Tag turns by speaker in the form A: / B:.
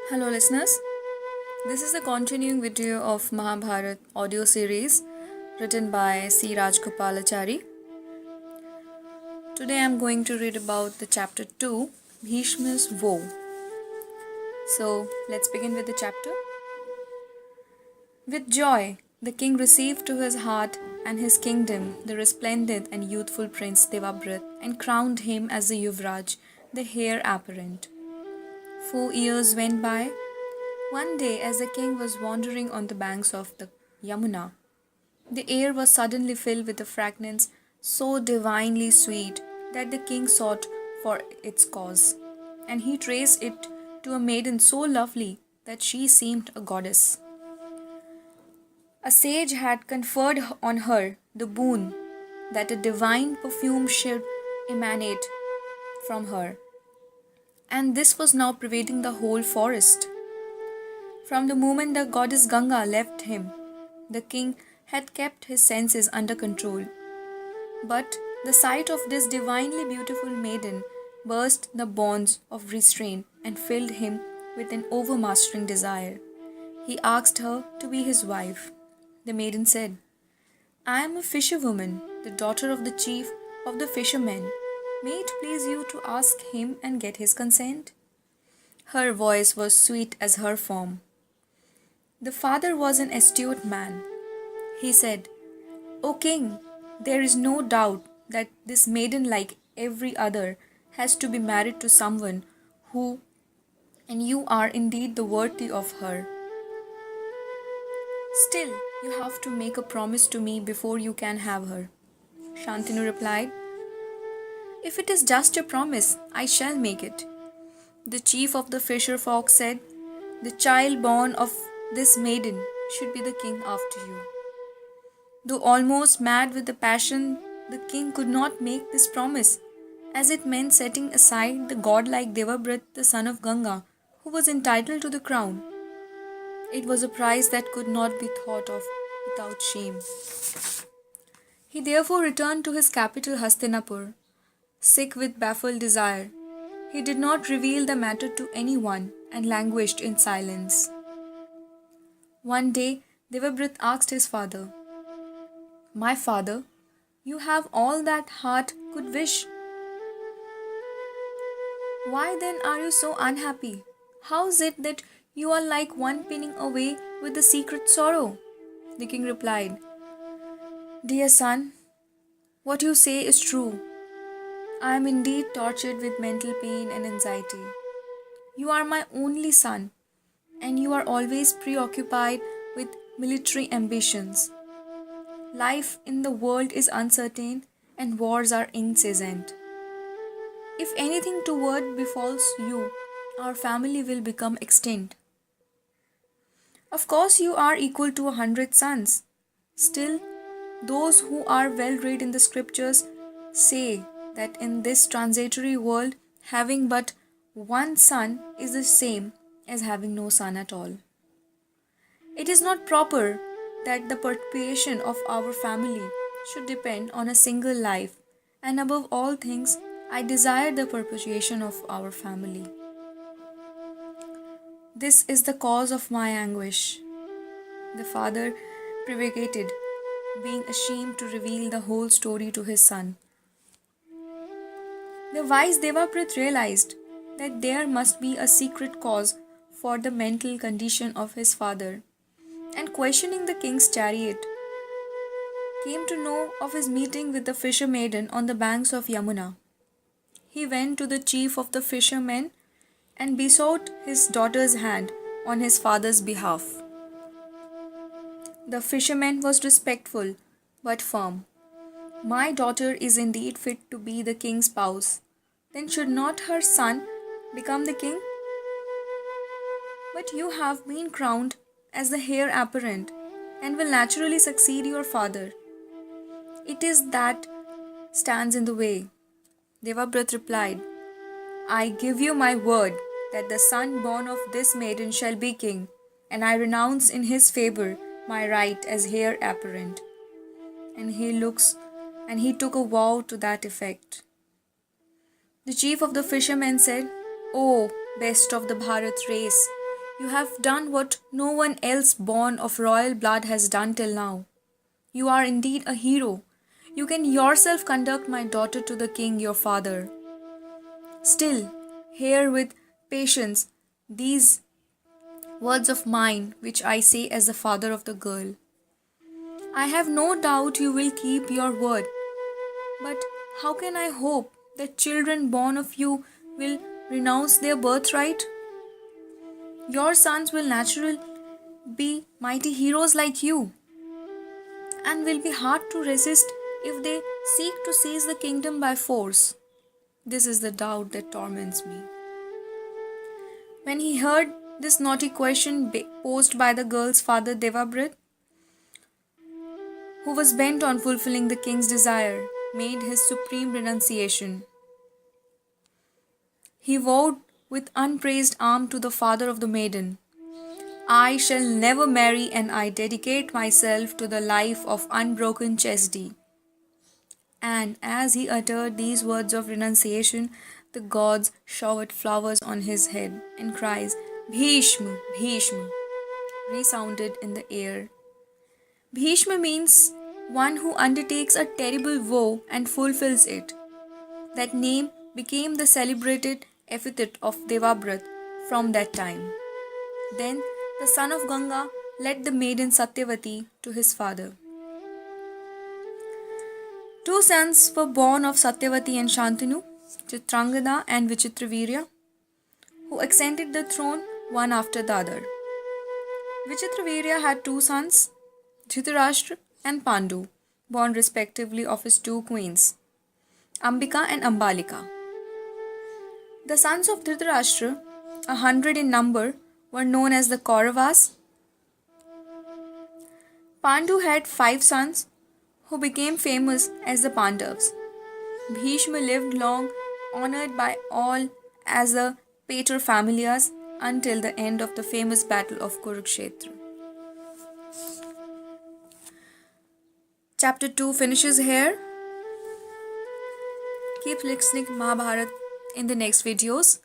A: Hello, listeners. This is the continuing video of Mahabharata audio series written by C. Rajagopalachari. Today I am going to read about the chapter 2, Bhishma's Woe. So, let's begin with the chapter. With joy, the king received to his heart and his kingdom the resplendent and youthful prince Devabrat and crowned him as the Yuvraj, the heir apparent. 4 years went by. One day, as the king was wandering on the banks of the Yamuna, the air was suddenly filled with a fragrance so divinely sweet that the king sought for its cause, and he traced it to a maiden so lovely that she seemed a goddess. A sage had conferred on her the boon that a divine perfume should emanate from her, and this was now pervading the whole forest. From the moment the goddess Ganga left him, the king had kept his senses under control. But the sight of this divinely beautiful maiden burst the bonds of restraint and filled him with an overmastering desire. He asked her to be his wife. The maiden said, "I am a fisherwoman, the daughter of the chief of the fishermen. May it please you to ask him and get his consent?" Her voice was sweet as her form. The father was an astute man. He said, "O king, there is no doubt that this maiden, like every other, has to be married to someone who, and you are indeed the worthy of her. Still, you have to make a promise to me before you can have her." Shantanu replied, "If it is just a promise, I shall make it." The chief of the fisher folk said, "The child born of this maiden should be the king after you." Though almost mad with the passion, the king could not make this promise, as it meant setting aside the godlike Devabrat, the son of Ganga, who was entitled to the crown. It was a prize that could not be thought of without shame. He therefore returned to his capital Hastinapur, sick with baffled desire. He did not reveal the matter to anyone and languished in silence. One day, Devabrat asked his father, "My father, you have all that heart could wish. Why then are you so unhappy? How is it that you are like one pinning away with a secret sorrow?" The king replied, "Dear son, what you say is true. I am indeed tortured with mental pain and anxiety. You are my only son, and you are always preoccupied with military ambitions. Life in the world is uncertain and wars are incessant. If anything toward befalls you, our family will become extinct. Of course, you are equal to 100 sons. Still, those who are well read in the scriptures say that in this transitory world, having but one son is the same as having no son at all. It is not proper that the perpetuation of our family should depend on a single life, and above all things, I desire the perpetuation of our family. This is the cause of my anguish." The father prevaricated, being ashamed to reveal the whole story to his son. The wise Devabrat realized that there must be a secret cause for the mental condition of his father, and questioning the king's chariot, came to know of his meeting with the fisher maiden on the banks of Yamuna. He went to the chief of the fishermen and besought his daughter's hand on his father's behalf. The fisherman was respectful but firm. "My daughter is indeed fit to be the king's spouse. Then should not her son become the king? But you have been crowned as the heir apparent and will naturally succeed your father. It is that stands in the way." Devabrat replied, "I give you my word that the son born of this maiden shall be king, and I renounce in his favor my right as heir apparent." And he took a vow to that effect. The chief of the fishermen said, "O best of the Bharat race, You have done what no one else born of royal blood has done till now. You are indeed a hero. You can yourself conduct my daughter to the king your father. Still, hear with patience these words of mine which I say as the father of the girl. I have no doubt you will keep your word, but how can I hope that children born of you will renounce their birthright? Your sons will naturally be mighty heroes like you, and will be hard to resist if they seek to seize the kingdom by force. This is the doubt that torments me. When he heard this naughty question posed by the girl's father Devabrit, who was bent on fulfilling the king's desire, made his supreme renunciation. He vowed with upraised arm to the father of the maiden, I shall never marry, and I dedicate myself to the life of unbroken chastity. And as he uttered these words of renunciation, the gods showered flowers on his head, and cries, Bhishma, Bhishma, resounded in the air. Bhishma means one who undertakes a terrible vow and fulfills it. That name became the celebrated epithet of Devabrat from that time. Then the son of Ganga led the maiden Satyavati to his father. Two sons were born of Satyavati and Shantanu, Chitrangada and Vichitravirya, who ascended the throne one after the other. Vichitravirya had two sons, Dhritarashtra and Pandu, born respectively of his two queens, Ambika and Ambalika. The sons of Dhritarashtra, 100 in number, were known as the Kauravas. Pandu had 5 sons who became famous as the Pandavas. Bhishma lived long, honored by all as a pater familias until the end of the famous battle of Kurukshetra. Chapter 2 finishes here. Keep listening to Mahabharata in the next videos.